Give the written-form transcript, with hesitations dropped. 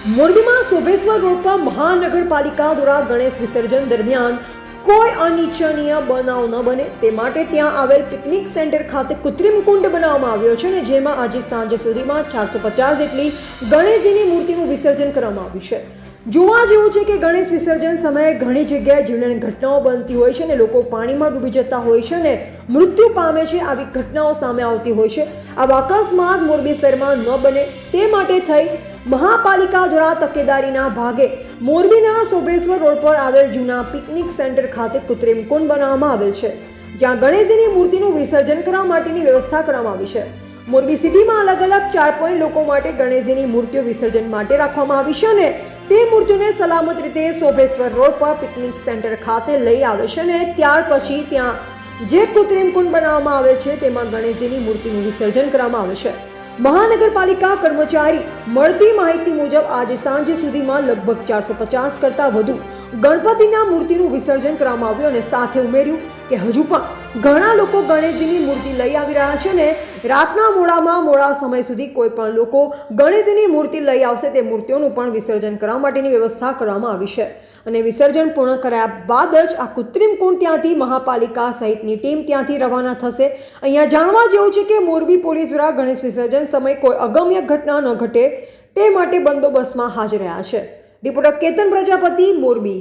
મોરબીમાં સોભેશ્વર રોડ પર મહાનગરપાલિકા દ્વારા ગણેશ વિસર્જન દરમિયાન કોઈ અનિચ્છનીય બનાવ ન બને તે માટે ત્યાં આવેલ પિકનિક સેન્ટર ખાતે કૃત્રિમ કુંડ બનાવવામાં આવ્યો છે અને જેમાં આજે સાંજે સુધીમાં 450 જેટલી ગણેશજીની મૂર્તિનું વિસર્જન કરવામાં આવ્યું છે। જોવા જેવું છે કે ગણેશ વિસર્જન સમયે ઘણી જગ્યાએ જીવલેણ ઘટનાઓ બનતી હોય છે અને લોકો પાણીમાં ડૂબી જતા હોય છે અને મૃત્યુ પામે છે। આવી ઘટનાઓ સામે આવતી હોય છે। આવા અકસ્માત મોરબી શહેરમાં ન બને તે માટે થઈ મહાપાલિકા દ્વારા તકેદારીના ભાગે મોરબીના સોભેશ્વર રોડ પર આવેલ જૂના પિકનિક સેન્ટર ખાતે કૃત્રિમ કુંડ બનાવવામાં આવેલ છે, જ્યાં ગણેશજીની મૂર્તિનું વિસર્જન કરવા માટેની વ્યવસ્થા કરવામાં આવી છે। મોરબી સિટીમાં અલગ અલગ 4 પોઈન્ટ લોકો માટે ગણેશજીની મૂર્તિઓ વિસર્જન માટે રાખવામાં આવી છે અને તે મૂર્તિઓને સલામત રીતે સોભેશ્વર રોડ પર પિકનિક સેન્ટર ખાતે લઈ આવે છે અને ત્યાર પછી ત્યાં જે કૃત્રિમ કુંડ બનાવવામાં આવેલ છે તેમાં ગણેશજીની મૂર્તિનું વિસર્જન કરવામાં આવે છે। મહાનગરપાલિકા કર્મચારી મળતી માહિતી મુજબ આજે સાંજે સુધીમાં લગભગ 450 કરતાં વધુ ગણપતિના મૂર્તિનું વિસર્જન કરવામાં આવ્યું અને સાથે ઉમેર્યું કે હજુ પણ ઘણા લોકો ગણેશજીની મૂર્તિ લઈ આવી રહ્યા છે અને રાતના મોડા સમય સુધી કોઈ પણ લોકો ગણેશજીની મૂર્તિ લઈ આવશે તે મૂર્તિઓનું પણ વિસર્જન કરવા માટેની વ્યવસ્થા કરવામાં આવી છે અને વિસર્જન પૂર્ણ કર્યા બાદ જ આ કૃત્રિમ કુંડ ત્યાંથી મહાપાલિકા સહિતની ટીમ ત્યાંથી રવાના થશે। અહીંયા જાણવા જેવું છે કે મોરબી પોલીસ દ્વારા ગણેશ વિસર્જન સમયે કોઈ અગમ્ય ઘટના ન ઘટે તે માટે બંદોબસ્તમાં હાજર રહ્યા છે। રિપોર્ટર કેતન પ્રજાપતિ, મોરબી।